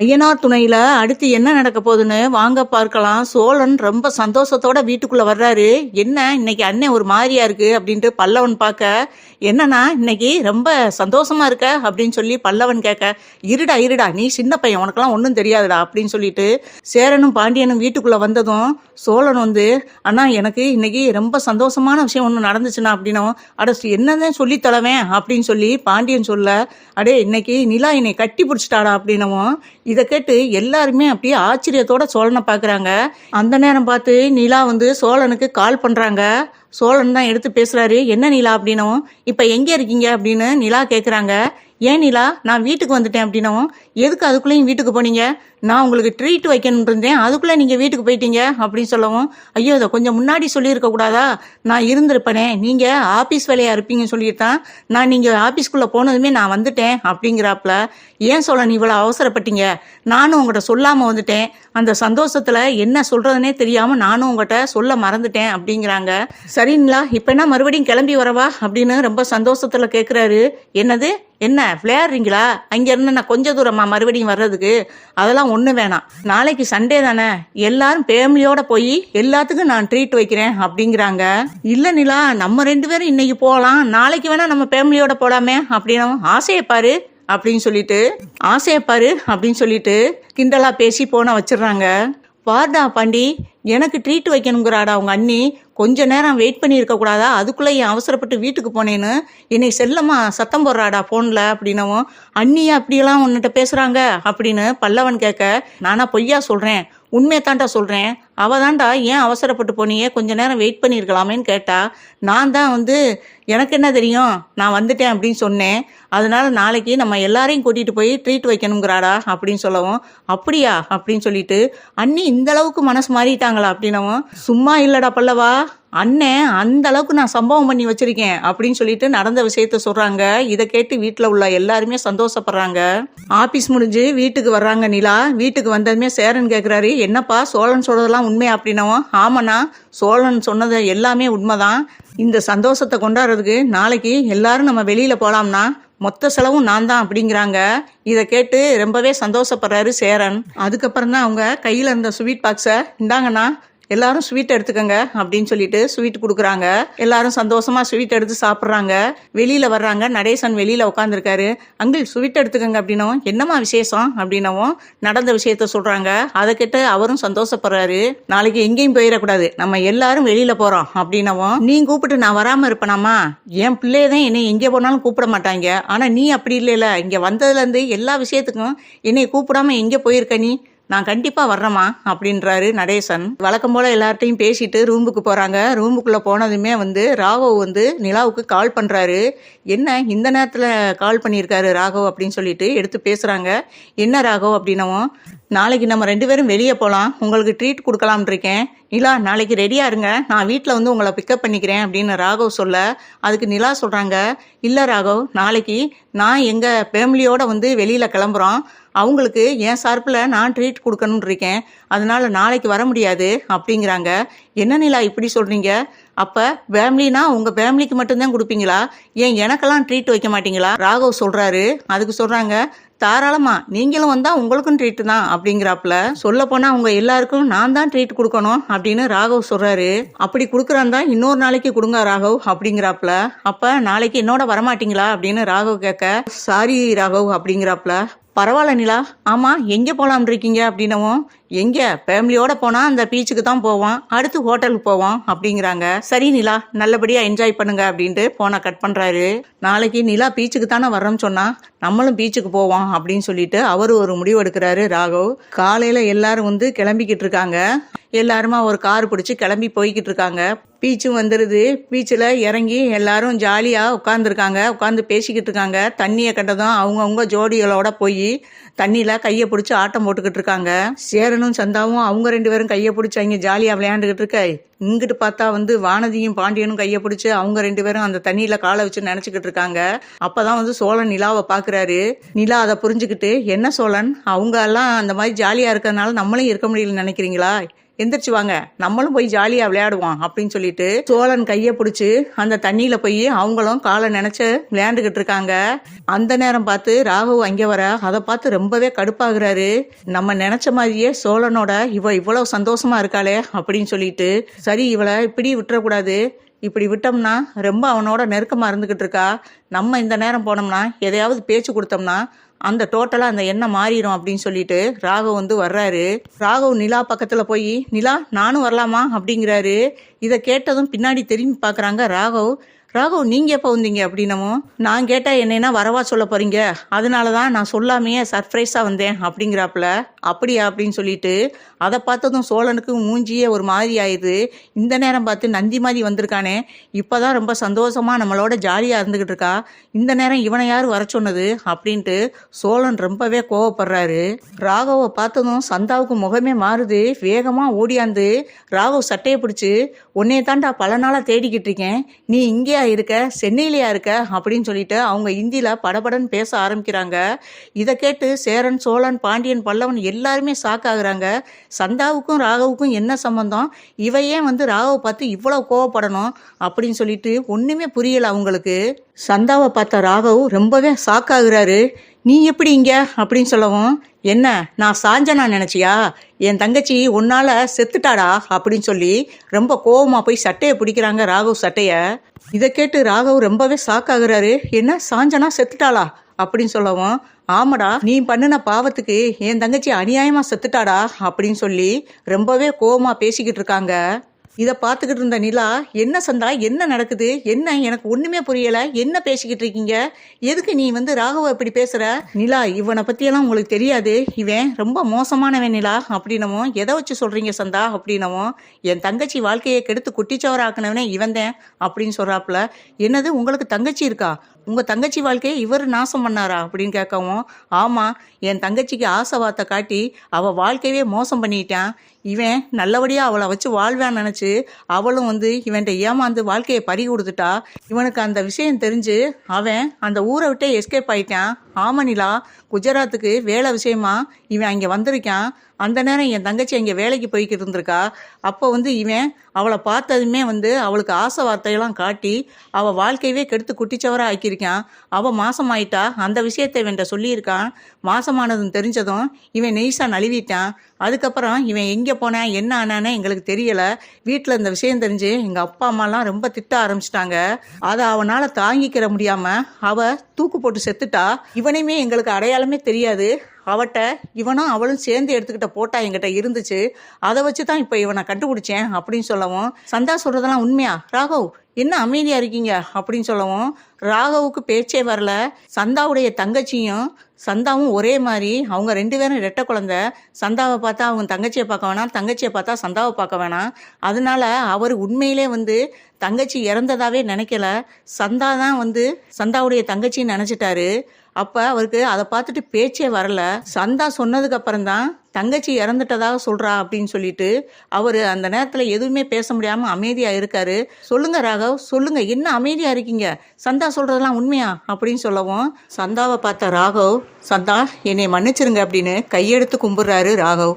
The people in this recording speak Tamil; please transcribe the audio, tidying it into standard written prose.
ஐயனார் துணையில அடுத்து என்ன நடக்க போகுதுன்னு வாங்க பார்க்கலாம். சோழன் ரொம்ப சந்தோஷத்தோட வீட்டுக்குள்ள வர்றாரு. என்ன இன்னைக்கு அண்ணன் ஒரு மாதிரியா இருக்கு அப்படின்ட்டு பல்லவன் பார்க்க, என்னன்னா இன்னைக்கு ரொம்ப சந்தோஷமா இருக்க அப்படின்னு சொல்லி பல்லவன் கேட்க, இருடா இருடா நீ சின்ன பையன் உனக்கெல்லாம் ஒன்றும் தெரியாதுடா அப்படின்னு சொல்லிட்டு சேரனும் பாண்டியனும் வீட்டுக்குள்ள வந்ததும் சோழன் அண்ணா எனக்கு இன்னைக்கு ரொம்ப சந்தோஷமான விஷயம் ஒன்று நடந்துச்சுன்னா அப்படின்னும், அட என்னதான் சொல்லி தளவேன் அப்படின்னு சொல்லி பாண்டியன் சொல்ல, அடே இன்னைக்கு நிலா என்னை கட்டி பிடிச்சிட்டாடா அப்படின்னவும் இதை கேட்டு எல்லாருமே அப்படியே ஆச்சரியத்தோட சோழனை பார்க்குறாங்க. அந்த நேரம் பார்த்து நிலா சோழனுக்கு கால் பண்ணுறாங்க. சோழன் தான் எடுத்து பேசுகிறாரு. என்ன நிலா அப்படின்னவும், இப்போ எங்கே இருக்கீங்க அப்படின்னு நிலா கேட்குறாங்க. ஏன் நிலா நான் வீட்டுக்கு வந்துட்டேன் அப்படின்னவும், எதுக்கு அதுக்குள்ளேயும் வீட்டுக்கு போனீங்க? நான் உங்களுக்கு ட்ரீட் வைக்கணும்னு இருந்தேன், அதுக்குள்ளே நீங்கள் வீட்டுக்கு போயிட்டீங்க அப்படின்னு சொல்லவும், ஐயோ இதை கொஞ்சம் முன்னாடி சொல்லியிருக்க கூடாதா? நான் இருந்திருப்பேனே, நீங்கள் ஆஃபீஸ் வேலையாக இருப்பீங்கன்னு சொல்லிட்டு தான் நான் நீங்கள் ஆஃபீஸ்க்குள்ளே போனதுமே நான் வந்துட்டேன் அப்படிங்கிறாப்புல. ஏன் சோழன் இவ்வளோ அவசரப்பட்டீங்க? நானும் உங்கள்கிட்ட சொல்லாமல் வந்துட்டேன். அந்த சந்தோஷத்தில் என்ன சொல்கிறதுனே தெரியாமல் நானும் உங்கள்கிட்ட சொல்ல மறந்துட்டேன் அப்படிங்கிறாங்க. சரிங்களா இப்போ என்ன மறுபடியும் கிளம்பி வரவா அப்படின்னு ரொம்ப சந்தோஷத்தில் கேட்குறாரு. என்னது என்ன விளையாடுறீங்களா? அங்கேருந்து நான் கொஞ்சம் தூரமா மறுபடியும் வர்றதுக்கு? அதெல்லாம் ஒன்றும் வேணாம், நாளைக்கு சண்டே தானே, எல்லாரும் ஃபேமிலியோட போய் எல்லாத்துக்கும் நான் ட்ரீட் வைக்கிறேன் அப்படிங்கிறாங்க. இல்லை நிலா நம்ம 2 பேரும் இன்னைக்கு போகலாம், நாளைக்கு வேணா நம்ம ஃபேமிலியோட போகலாமே அப்படின்னு ஆசையப்பாரு அப்படின்னு சொல்லிட்டு கிண்டலா பேசி போன வச்சிடுறாங்க. வார்டா பாண்டி, எனக்கு ட்ரீட் வைக்கணுங்கிறாடா உங்க அண்ணி, கொஞ்ச நேரம் வெயிட் பண்ணி இருக்க கூடாதா? அதுக்குள்ள என் அவசரப்பட்டு வீட்டுக்கு போனேன்னு என்னை செல்லமா சத்தம் போடுறாடா போன்ல அப்படின்னவும், அண்ணியா அப்படியெல்லாம் உன்னிட்ட பேசுறாங்க அப்படின்னு பல்லவன் கேட்க, நானா பொய்யா சொல்றேன்? உண்மையை தாண்டா சொல்றேன். அவ தாண்டா ஏன் அவசரப்பட்டு போனியே, கொஞ்ச நேரம் வெயிட் பண்ணியிருக்கலாமேன்னு கேட்டா, நான் தான் எனக்கு என்ன தெரியும், நான் வந்துட்டேன் அப்படின்னு சொன்னேன். அதனால நாளைக்கு நம்ம எல்லாரையும் கூட்டிட்டு போய் ட்ரீட் வைக்கணுங்கிறாடா அப்படின்னு சொல்லவும், அப்படியா அப்படின்னு சொல்லிட்டு, அண்ணி இந்த அளவுக்கு மனசு மாறிட்டாங்களா அப்படின்னவும், சும்மா இல்லடா பல்லவா, அண்ணன் அந்த அளவுக்கு நான் சம்பவம் பண்ணி வச்சிருக்கேன் அப்படின்னு சொல்லிட்டு நடந்த விஷயத்த சொல்றாங்க. இதை கேட்டு வீட்டில் உள்ள எல்லாருமே சந்தோஷப்படுறாங்க. ஆபீஸ் முடிஞ்சு வீட்டுக்கு வர்றாங்க நிலா. வீட்டுக்கு வந்ததுமே சேரன் கேட்குறாரு, என்னப்பா சோழன் சொல்றதெல்லாம் உண்மை அப்படின்னவும், ஆமாண்ணா சோழன் சொன்னது எல்லாமே உண்மைதான். இந்த சந்தோஷத்தை கொண்டாடுறதுக்கு நாளைக்கு எல்லாரும் நம்ம வெளியில போலாம்னா மொத்த செலவும் நான் தான் அப்படிங்கிறாங்க. இதை கேட்டு ரொம்பவே சந்தோஷப்படுறாரு சேரன். அதுக்கப்புறம் தான் அவங்க கையில் இருந்த ஸ்வீட் பாக்ஸை, இந்தாங்கண்ணா எல்லாரும் ஸ்வீட் எடுத்துக்கங்க அப்படின்னு சொல்லிட்டு ஸ்வீட் கொடுக்குறாங்க. எல்லாரும் சந்தோஷமா ஸ்வீட் எடுத்து சாப்பிட்றாங்க. வெளியில வர்றாங்க. நடேசன் வெளியில உட்காந்துருக்காரு. அங்கிள் ஸ்வீட் எடுத்துக்கங்க அப்படின்னவும், என்னமா விசேஷம் அப்படின்னவும் நடந்த விஷயத்த சொல்றாங்க. அதை கேட்டு அவரும் சந்தோஷப்படுறாரு. நாளைக்கு எங்கேயும் போயிடக்கூடாது, நம்ம எல்லாரும் வெளியில போறோம் அப்படின்னவும், நீ கூப்பிட்டு நான் வராம இருப்பேனாமா? என் பிள்ளையதான் என்னை எங்கே போனாலும் கூப்பிட மாட்டாங்க, ஆனா நீ அப்படி இல்லைல்ல, இங்க வந்ததுல இருந்து எல்லா விஷயத்துக்கும் என்னை கூப்பிடாம எங்கே போயிருக்க நீ? நான் கண்டிப்பா வர்றேம்மா அப்படின்றாரு நடேசன். வழக்கம் போல எல்லார்ட்டையும் பேசிட்டு ரூமுக்கு போறாங்க. ரூமுக்குள்ள போனதுமே ராகவ் நிலாவுக்கு கால் பண்றாரு. என்ன இந்த நேரத்துல கால் பண்ணியிருக்காரு ராகவ் அப்படின்னு சொல்லிட்டு எடுத்து பேசுறாங்க. என்ன ராகவ் அப்படின்னவும், நாளைக்கு நம்ம 2 பேரும் வெளியே போகலாம், உங்களுக்கு ட்ரீட் கொடுக்கலாம்னு இருக்கேன். நிலா நாளைக்கு ரெடியா இருங்க, நான் வீட்டில் உங்களை பிக்கப் பண்ணிக்கிறேன் அப்படின்னு ராகவ் சொல்ல, அதுக்கு நிலா சொல்றாங்க, இல்லை ராகவ் நாளைக்கு நான் எங்கள் ஃபேமிலியோட வெளியில் கிளம்புறோம், அவங்களுக்கு என் சார்பில் நான் ட்ரீட் கொடுக்கணும்னு இருக்கேன், அதனால நாளைக்கு வர முடியாது அப்படிங்கிறாங்க. என்ன நிலா இப்படி சொல்றீங்க? அப்போ ஃபேமிலினா உங்கள் ஃபேமிலிக்கு மட்டும்தான் கொடுப்பீங்களா? ஏன் எனக்கெல்லாம் ட்ரீட் வைக்க மாட்டீங்களா? ராகவ் சொல்கிறாரு. அதுக்கு சொல்கிறாங்க, தாராளமா நீங்களும் வந்தா உங்களுக்கும் ட்ரீட் தான் அப்படிங்கிறாப்புல. சொல்ல போனா அவங்க எல்லாருக்கும் நான் தான் ட்ரீட் கொடுக்கணும் அப்படின்னு ராகவ் சொல்றாரு. அப்படி கொடுக்குறான் இன்னொரு நாளைக்கு கொடுங்க ராகவ் அப்படிங்கிறாப்புல. அப்ப நாளைக்கு என்னோட வரமாட்டீங்களா அப்படின்னு ராகவ் கேட்க, சாரி ராகவ் அப்படிங்கிறாப்புல. பரவாயில்ல நிலா, ஆமா எங்க போலாம் இருக்கீங்க அப்படின்னவும், எங்க ஃபேமிலியோட போனா அந்த பீச்சுக்கு தான் போவோம், அடுத்து ஹோட்டலுக்கு போவோம் அப்படிங்கிறாங்க. சரி நிலா நல்லபடியா என்ஜாய் பண்ணுங்க அப்படின்ட்டு போனை கட் பண்றாரு. நாளைக்கு நிலா பீச்சுக்கு தானே வர்றோம்னு சொன்னா நம்மளும் பீச்சுக்கு போவோம் அப்படின்னு சொல்லிட்டு அவரு ஒரு முடிவு எடுக்கிறாரு ராகவ். காலையில எல்லாரும் கிளம்பிக்கிட்டு இருக்காங்க. எல்லாருமா ஒரு கார் பிடிச்சி கிளம்பி போய்கிட்டு இருக்காங்க. பீச்சும் வந்துடுது. பீச்சில் இறங்கி எல்லாரும் ஜாலியாக உட்காந்துருக்காங்க. உட்காந்து பேசிக்கிட்டு இருக்காங்க. தண்ணியை கண்டதும் அவங்கவுங்க ஜோடிகளோட போய் தண்ணியில் கையை பிடிச்சி ஆட்டம் போட்டுக்கிட்டு இருக்காங்க. சேரனும் சந்தாவும் அவங்க 2 பேரும் கையை பிடிச்சி அங்கே ஜாலியாக விளையாண்டுக்கிட்டு இருக்க, இங்கிட்டு பார்த்தா வானதியும் பாண்டியனும் கையை பிடிச்சி அவங்க 2 பேரும் அந்த தண்ணியில் காலை வச்சு நினச்சிக்கிட்டு இருக்காங்க. அப்போதான் சோழன் நிலாவை பார்க்குறாரு. நிலா அதை புரிஞ்சுக்கிட்டு, என்ன சோழன் அவங்க எல்லாம் அந்த மாதிரி ஜாலியாக இருக்கிறதுனால நம்மளும் இருக்க முடியலன்னு நினைக்கிறீங்களா? எந்திரிச்சு வாங்க, நம்மளும் போய் ஜாலியா விளையாடுவோம் அப்படின்னு சொல்லிட்டு சோழன் கையை பிடிச்சி அந்த தண்ணியில போய் அவங்களும் காலை நினைச்சு விளையாண்டுகிட்டு இருக்காங்க. அந்த நேரம் பார்த்து ராகவ் அங்கே வர அதை பார்த்து ரொம்பவே கடுப்பாகிறாரு. நம்ம நினைச்ச மாதிரியே சோழனோட இவ்வளவு சந்தோஷமா இருக்காளே அப்படின்னு சொல்லிட்டு, சரி இவளை இப்படி விட்டுறக்கூடாது, இப்படி விட்டோம்னா ரொம்ப அவனோட நெருக்கமாக இருந்துக்கிட்டு இருக்கா, நம்ம இந்த நேரம் போனோம்னா எதையாவது பேச்சு கொடுத்தோம்னா அந்த டோட்டலாக அந்த எண்ணம் மாறிடும் அப்படின்னு சொல்லிட்டு ராகவ் வந்து வர்றாரு. ராகவ் நிலா பக்கத்தில் போய், நிலா நானும் வரலாமா அப்படிங்கிறாரு. இதை கேட்டதும் பின்னாடி திரும்பி பார்க்குறாங்க. ராகவ் நீங்கள் எப்போ வந்தீங்க அப்படின்னமும், நான் கேட்டால் என்னன்னா வரவா சொல்ல போகிறீங்க, அதனால தான் நான் சொல்லாமையே சர்ப்ரைஸாக வந்தேன் அப்படிங்கிறாப்புல. அப்படியா அப்படின்னு சொல்லிட்டு அதை பார்த்ததும் சோழனுக்கு மூஞ்சியே ஒரு மாதிரி ஆயிடுது. இந்த நேரம் பார்த்து நந்தி மாதிரி வந்திருக்கானே, இப்போதான் ரொம்ப சந்தோஷமாக நம்மளோட ஜாலியாக இருந்துக்கிட்டு இருக்கா, இந்த நேரம் இவனை யார் வர சொன்னது அப்படின்ட்டு சோழன் ரொம்பவே கோவப்படுறாரு. ராகவை பார்த்ததும் சந்தாவுக்கு முகமே மாறுது. வேகமாக ஓடியாந்து ராகவ் சட்டையை பிடிச்சி, உன்னைய தாண்டா பல நாளாக தேடிக்கிட்டு இருக்கேன், நீ இங்கேயா இருக்க, சென்னையிலையா இருக்க அப்படின்னு சொல்லிட்டு அவங்க இந்தியில படபடன்னு பேச ஆரம்பிக்கிறாங்க. இதை கேட்டு சேரன், சோழன், பாண்டியன், பல்லவன் எல்லாருமே ஷாக் ஆகுறாங்க. சந்தாவுக்கும் ராகவுக்கும் என்ன சம்பந்தம், இவையே வந்து ராகவை பார்த்து இவ்வளவு கோவப்படணும் அப்படின்னு சொல்லிட்டு ஒண்ணுமே புரியல அவங்களுக்கு. சந்தாவை பார்த்த ராகவ் ரொம்பவே ஷாக் ஆகுறாரு. நீ எப்படி இங்க அப்படின்னு சொல்லவும், என்ன நான் சாஞ்சனா நினைச்சியா, என் தங்கச்சி உன்னால செத்துட்டாடா அப்படின்னு சொல்லி ரொம்ப கோவமா போய் சட்டையை பிடிக்கிறாங்க, ராகவ் சட்டைய. இதை கேட்டு ராகவ் ரொம்பவே ஷாக் ஆகுறாரு. என்ன சாஞ்சனா செத்துட்டாளா அப்படின்னு சொல்லவும், ஆமாடா, நீ பண்ணின பாவத்துக்கு என் தங்கச்சி அநியாயமா செத்துட்டாடா அப்படின்னு சொல்லி ரொம்பவே கோவமா பேசிக்கிட்டு இருக்காங்க. இதை பார்த்துக்கிட்டு இருந்த நிலா, என்ன சந்தா, என்ன நடக்குது, என்ன எனக்கு ஒண்ணுமே புரியல, என்ன பேசிக்கிட்டு இருக்கீங்க, எதுக்கு நீ வந்து ராகவ இப்படி பேசுற, நிலா இவனை பத்தியெல்லாம் உங்களுக்கு தெரியாது, இவன் ரொம்ப மோசமானவன் நிலா அப்படின்னவும், எதை வச்சு சொல்றீங்க சந்தா அப்படின்னவும், என் தங்கச்சி வாழ்க்கையை கெடுத்து குட்டிச்சவராக்குனவனே இவன்தான் அப்படின்னு சொல்றாப்புல. என்னது உங்களுக்கு தங்கச்சி இருக்கா, உங்க தங்கச்சி வாழ்க்கையை இவர் நாசம் பண்ணாரா அப்படின்னு கேட்கவும், ஆமா, என் தங்கச்சிக்கு ஆசை வார்த்தை காட்டி அவ வாழ்க்கையவே மோசம் பண்ணிட்டான், இவன் நல்லபடியா அவளை வச்சு வாழ்வான்னு நினைச்சு அவளும் வந்து இவன்கிட்ட ஏமாந்து வாழ்க்கையை பறி கொடுத்துட்டா. இவனுக்கு அந்த விஷயம் தெரிஞ்சு அவன் அந்த ஊரை விட்டே எஸ்கேப் ஆயிட்டான். ஆமனிலா, குஜராத்துக்கு வேலை விஷயமா இவன் அங்கே வந்திருக்கான். அந்த நேரம் என் தங்கச்சி அங்கே வேலைக்கு போய்கிட்டு இருந்திருக்கா. அப்போ வந்து இவன் அவளை பார்த்ததுமே வந்து அவளுக்கு ஆசை வார்த்தையெல்லாம் காட்டி அவள் வாழ்க்கையவே கெடுத்து குட்டிச்சவராக ஆக்கியிருக்கான். அவள் மாசமாயிட்டா, அந்த விஷயத்தை இவன்கிட்ட சொல்லியிருக்கான். மாசமானதுன்னு தெரிஞ்சதும் இவன் நெய்ஸாக நழுவிட்டான். அதுக்கப்புறம் இவன் எங்கே போனான் என்ன ஆனானே எங்களுக்கு தெரியலை. வீட்டில் இந்த விஷயம் தெரிஞ்சு எங்கள் அப்பா அம்மாலாம் ரொம்ப திட்ட ஆரம்பிச்சிட்டாங்க. அதை அவனால் தாங்கிக்கிற முடியாமல் அவள் தூக்கு போட்டு செத்துட்டா. இவனையுமே எங்களுக்கு அடையாளமே தெரியாது. அவட்ட இவனும் அவளும் சேர்ந்து எடுத்துக்கிட்ட போட்டா என்கிட்ட இருந்துச்சு, அதை வச்சு தான் இப்போ இவனை கண்டுபிடிச்சேன் அப்படின்னு சொல்லவும், சந்தா சொல்றதெல்லாம் உண்மையா ராகவ், என்ன அமைதியா இருக்கீங்க அப்படின்னு சொல்லவும், ராகவுக்கு பேச்சே வரல. சந்தாவுடைய தங்கச்சியும் சந்தாவும் ஒரே மாதிரி, அவங்க 2 பேரும் ரெட்டை குழந்தை. சந்தாவை பார்த்தா அவங்க தங்கச்சியை பார்க்க வேணாம், தங்கச்சியை பார்த்தா சந்தாவை பார்க்க வேணாம். அதனால அவர் உண்மையிலே வந்து தங்கச்சி இறந்ததாவே நினைக்கல, சந்தா தான் வந்து சந்தாவுடைய தங்கச்சின்னு நினைச்சிட்டாரு. அப்ப அவருக்கு அதை பார்த்துட்டு பேச்சே வரல. சந்தா சொன்னதுக்கு அப்புறம் தான் தங்கச்சி இறந்துட்டதாக சொல்றா அப்படின்னு சொல்லிட்டு அவரு அந்த நேரத்துல எதுவுமே பேச முடியாம அமைதியா இருக்காரு. சொல்லுங்க ராகவ், சொல்லுங்க, என்ன அமைதியா இருக்கீங்க, சந்தா சொல்றதெல்லாம் உண்மையா அப்படின்னு சொல்லவும், சந்தாவை பார்த்த ராகவ், சந்தா என்னை மன்னிச்சிருங்க அப்படின்னு கையெடுத்து கும்பிடுறாரு ராகவ்.